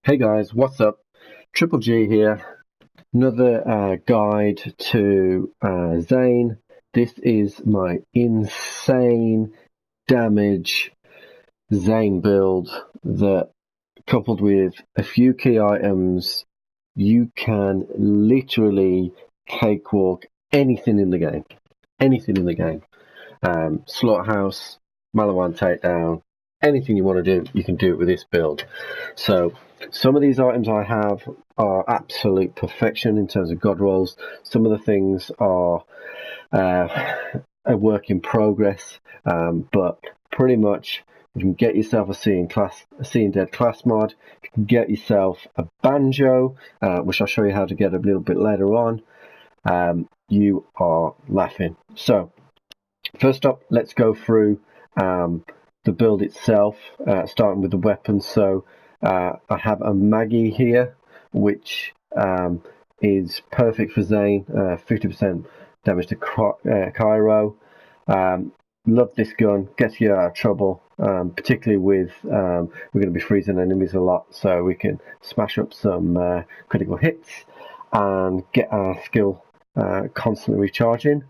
Hey guys, what's up? Triple G here. Another guide to Zane. This is my insane damage Zane build that, coupled with a few key items, you can literally cakewalk anything in the game. Anything in the game. Slaughterhouse, Malawan takedown, anything you want to do, you can do it with this build. So some of these items I have are absolute perfection in terms of god rolls. Some of the things are a work in progress, but pretty much you can get yourself a seeing dead class mod. You can get yourself a banjo, which I'll show you how to get a little bit later on. You are laughing. So first up, let's go through the build itself, starting with the weapons. So I have a Maggie here, which is perfect for Zane, 50% damage to Cairo. Love this gun, gets you out of trouble, particularly with, we're going to be freezing enemies a lot, so we can smash up some critical hits and get our skill constantly recharging.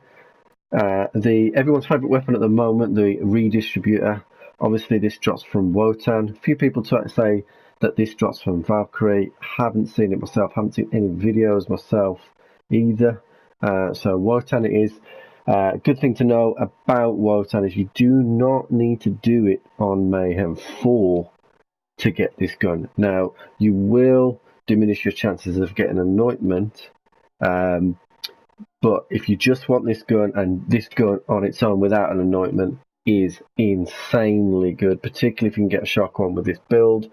Everyone's favourite weapon at the moment, the redistributor. Obviously this drops from Wotan. A few people try to say that this drops from Valkyrie. Haven't seen it myself, haven't seen any videos myself either. So Wotan it is. Good thing to know about Wotan is you do not need to do it on Mayhem 4 to get this gun. Now you will diminish your chances of getting anointment, but if you just want this gun, and this gun on its own without an anointment is insanely good, particularly if you can get a shock on with this build.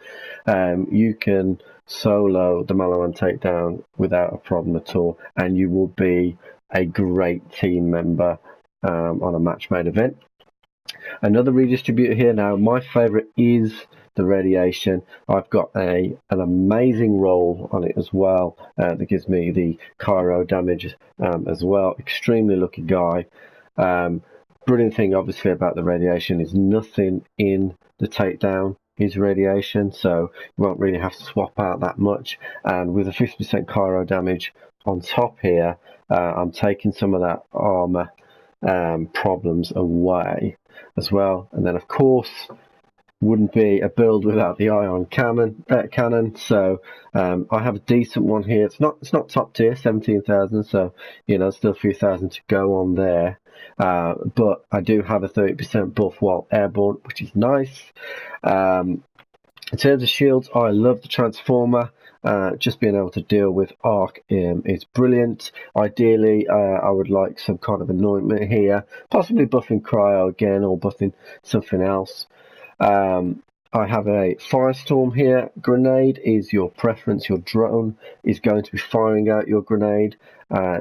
You can solo the Malawan takedown without a problem at all, and you will be a great team member on a match-made event. Another redistributor here. Now my favorite is the radiation. I've got an amazing roll on it as well, that gives me the Cairo damage as well. Extremely lucky guy. Brilliant thing obviously about the radiation is nothing in the takedown is radiation, so you won't really have to swap out that much. And with a 50% Cairo damage on top here, I'm taking some of that armor problems away as well. And then of course wouldn't be a build without the ion cannon. So I have a decent one here. It's not top tier, 17,000, so you know still a few thousand to go on there. But I do have a 30% buff while airborne, which is nice. In terms of shields, I love the transformer. Just being able to deal with arc is brilliant. Ideally, I would like some kind of anointment here, possibly buffing cryo again or buffing something else. I have a firestorm here. Grenade is your preference. Your drone is going to be firing out your grenade,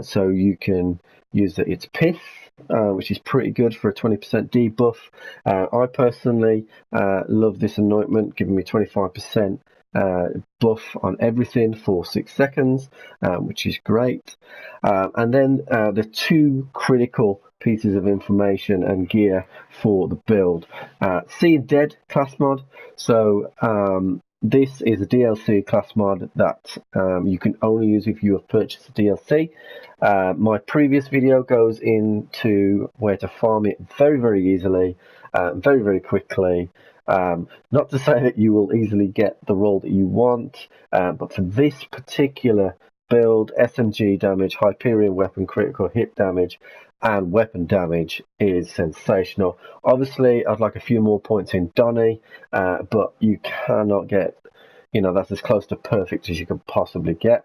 so you can use its pith, which is pretty good for a 20% debuff. I personally love this anointment, giving me 25% buff on everything for 6 seconds, which is great. And then the two critical pieces of information and gear for the build. Seeing Dead class mod. So this is a DLC class mod that you can only use if you have purchased a DLC. My previous video goes into where to farm it very easily, very quickly. Not to say that you will easily get the roll that you want, but for this particular build, SMG damage, Hyperion weapon critical hit damage, and weapon damage is sensational. Obviously, I'd like a few more points in Donny, but you cannot get, that's as close to perfect as you can possibly get.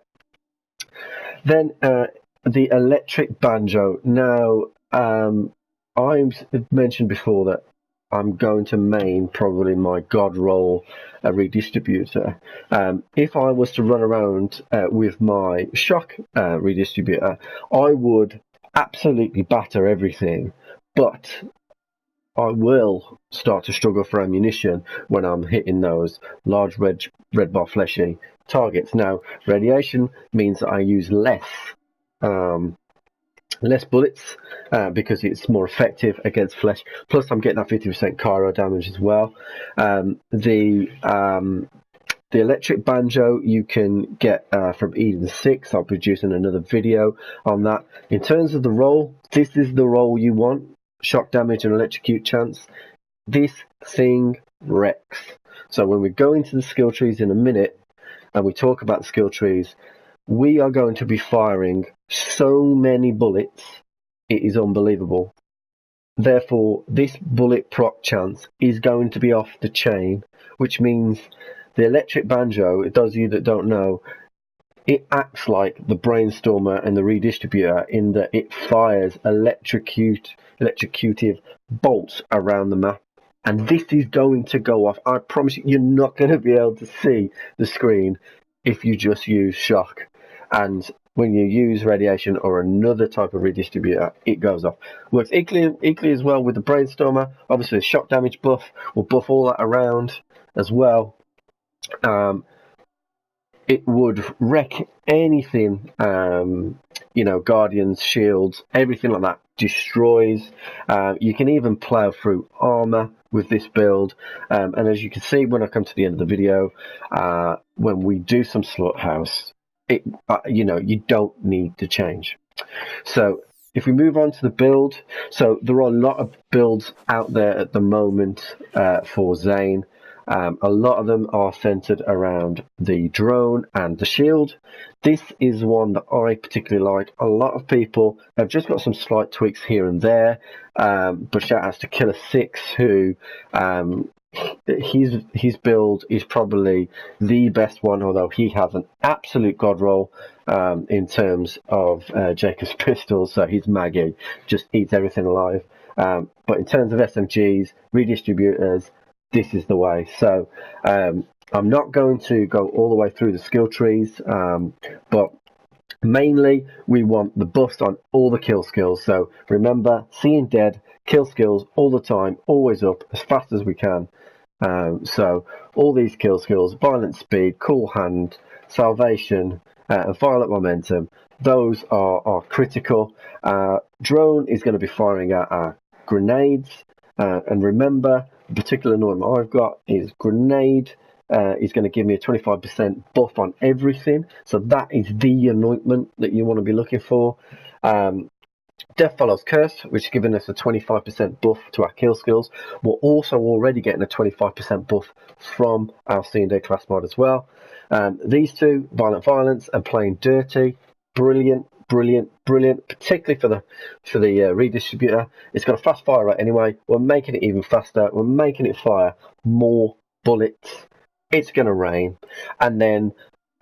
Then the electric banjo. Now, I've mentioned before that I'm going to main probably my god roll redistributor. If I was to run around with my shock redistributor, I would absolutely batter everything, but I will start to struggle for ammunition when I'm hitting those large red bar fleshy targets. Now, radiation means that I use less bullets because it's more effective against flesh. Plus, I'm getting that 50% Cairo damage as well. The The electric banjo you can get from Eden 6. I'll be producing another video on that. In terms of the roll, this is the roll you want. Shock damage and electrocute chance. This thing wrecks. So when we go into the skill trees in a minute and we talk about the skill trees, we are going to be firing so many bullets, it is unbelievable. Therefore, this bullet proc chance is going to be off the chain, which means the electric banjo, those of you that don't know, it acts like the brainstormer and the redistributor in that it fires electrocutive bolts around the map. And this is going to go off. I promise you, you're not going to be able to see the screen if you just use shock. And when you use radiation or another type of redistributor, it goes off. Works equally as well with the brainstormer. Obviously, the shock damage buff will buff all that around as well. It would wreck anything, guardians, shields, everything like that, destroys. You can even plow through armor with this build. And as you can see when I come to the end of the video, when we do some slaughterhouse, you don't need to change. So if we move on to the build, so there are a lot of builds out there at the moment for Zane. A lot of them are centered around the drone and the shield. This is one that I particularly like. A lot of people have just got some slight tweaks here and there, but shout outs to Killer 6, who his build is probably the best one, although he has an absolute god roll in terms of Jacob's pistols, so his Maggie just eats everything alive. But in terms of SMGs, redistributors, this is the way. So I'm not going to go all the way through the skill trees, but mainly we want the buffs on all the kill skills. So remember, seeing dead, kill skills all the time, always up as fast as we can. So all these kill skills, violent speed, cool hand, salvation, and violent momentum, those are critical. Drone is going to be firing at our grenades, and remember, the particular anointment I've got is grenade is going to give me a 25% buff on everything. So that is the anointment that you want to be looking for. Death Follows Curse, which is giving us a 25% buff to our kill skills. We're also already getting a 25% buff from our C&D class mod as well. These two, Violent Violence and Playing Dirty, brilliant, particularly for the redistributor. It's got a fast fire rate anyway. We're making it even faster. We're making it fire more bullets. It's going to rain. And then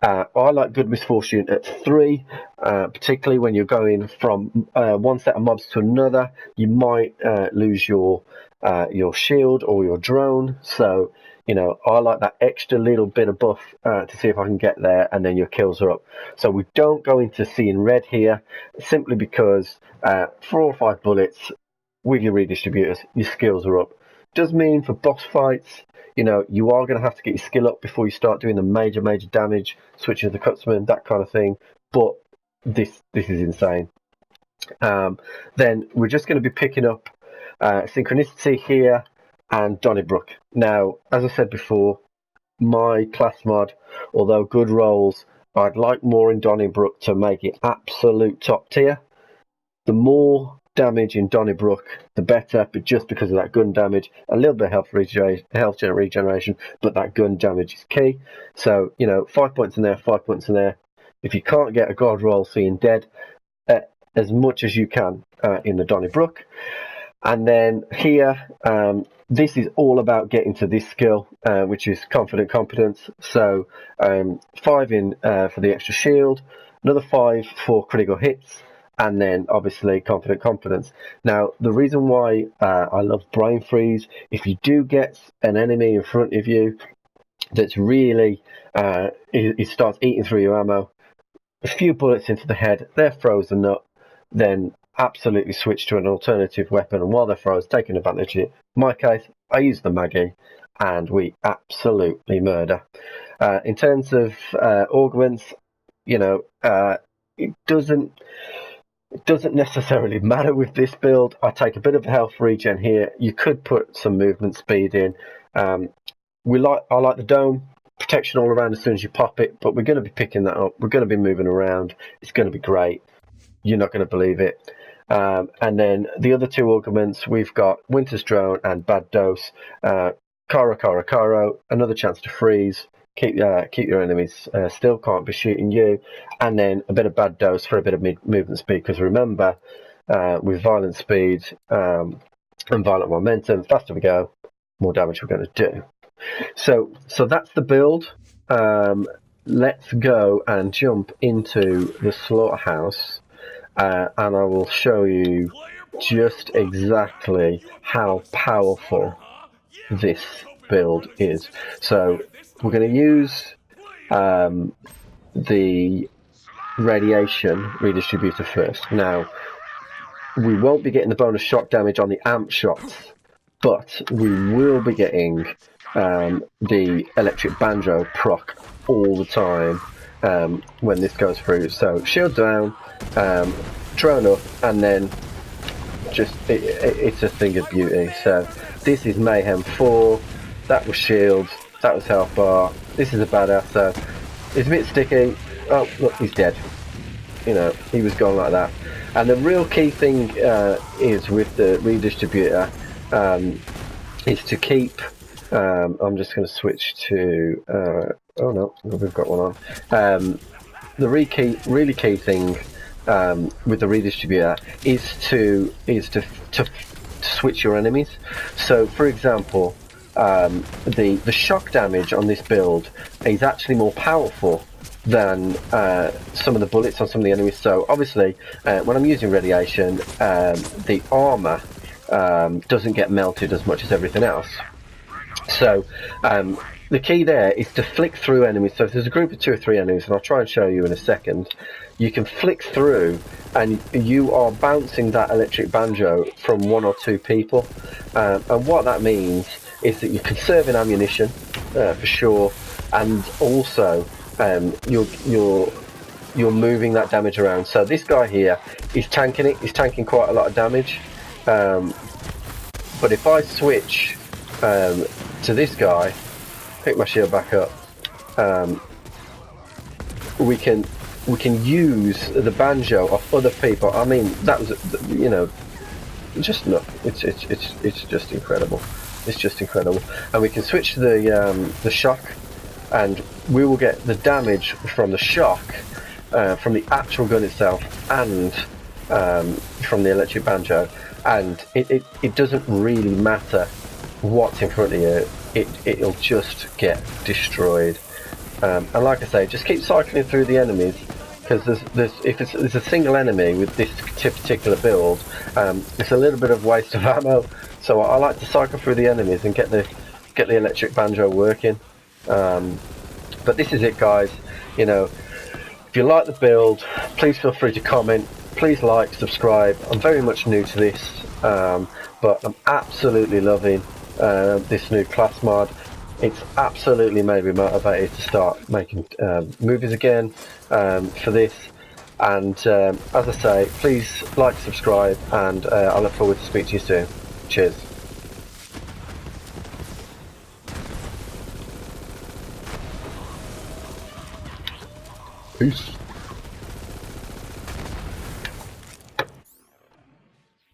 I like Good Misfortune at 3, particularly when you're going from one set of mobs to another. You might lose your shield or your drone. So, I like that extra little bit of buff to see if I can get there, and then your kills are up. So we don't go into seeing red here, simply because 4 or 5 bullets with your redistributors, your skills are up. Does mean for boss fights, you are going to have to get your skill up before you start doing the major damage, switching to the Cutsman, that kind of thing. But this is insane. Then we're just going to be picking up Synchronicity here and Donnybrook. Now, as I said before, my class mod, although good rolls, I'd like more in Donnybrook to make it absolute top tier. The more damage in Donnybrook, the better, but just because of that gun damage, a little bit of health regeneration, but that gun damage is key. So, 5 points in there, 5 points in there. If you can't get a god roll seeing dead, as much as you can in the Donnybrook. And then here, this is all about getting to this skill, which is Confident Competence. So 5 in for the extra shield, another 5 for critical hits, and then obviously Confident Competence. Now, the reason why I love Brain Freeze, if you do get an enemy in front of you that's really, it starts eating through your ammo, a few bullets into the head, they're frozen up, then absolutely switch to an alternative weapon, and while they're frozen, taking advantage of it. In my case, I use the Maggie, and we absolutely murder. In terms of augments, it doesn't necessarily matter with this build. I take a bit of health regen here. You could put some movement speed in. I like the dome. protection all around as soon as you pop it, but we're going to be picking that up. We're going to be moving around. It's going to be great. You're not going to believe it. And then the other two augments, we've got Winter's Drone and Bad Dose. Karo, another chance to freeze. Keep your enemies still, can't be shooting you. And then a bit of Bad Dose for a bit of movement speed, because remember, with violent speed and violent momentum, faster we go, more damage we're going to do. So that's the build. Let's go and jump into the slaughterhouse, and I will show you just exactly how powerful this build is. So we're going to use the radiation redistributor first. Now, we won't be getting the bonus shock damage on the amp shots, but we will be getting the electric banjo proc all the time when this goes through. So shield down, drone up, and then just it's a thing of beauty. So this is Mayhem 4, that was shield, that was health bar, this is a badass. So it's a bit sticky. Oh look, he's dead. You know, he was gone like that. And the real key thing is with the redistributor is to keep, I'm just going to switch to, oh no, we've got one on. The really key thing with the redistributor is to switch your enemies. So for example, the shock damage on this build is actually more powerful than some of the bullets on some of the enemies. So obviously when I'm using radiation, the armor doesn't get melted as much as everything else. So the key there is to flick through enemies. So if there's a group of 2 or 3 enemies, and I'll try and show you in a second, you can flick through and you are bouncing that electric banjo from 1 or 2 people, and what that means is that you're conserving ammunition for sure, and also you're moving that damage around. So this guy here is tanking it. He's tanking quite a lot of damage, but if I switch to this guy, pick my shield back up, we can use the banjo off other people. I mean, that was, you know, just look, it's just incredible. It's just incredible. And we can switch to the shock, and we will get the damage from the shock, from the actual gun itself, and from the electric banjo. And it doesn't really matter what's in front of you, it'll just get destroyed. And like I say, just keep cycling through the enemies, because if there's a single enemy with this particular build, it's a little bit of waste of ammo. So I like to cycle through the enemies and get the electric banjo working. But this is it, guys. You know, if you like the build, please feel free to comment. Please like, subscribe. I'm very much new to this, but I'm absolutely loving this new class mod. It's absolutely made me motivated to start making movies again for this. And as I say, please like, subscribe, and I look forward to speaking to you soon. Cheers. Peace.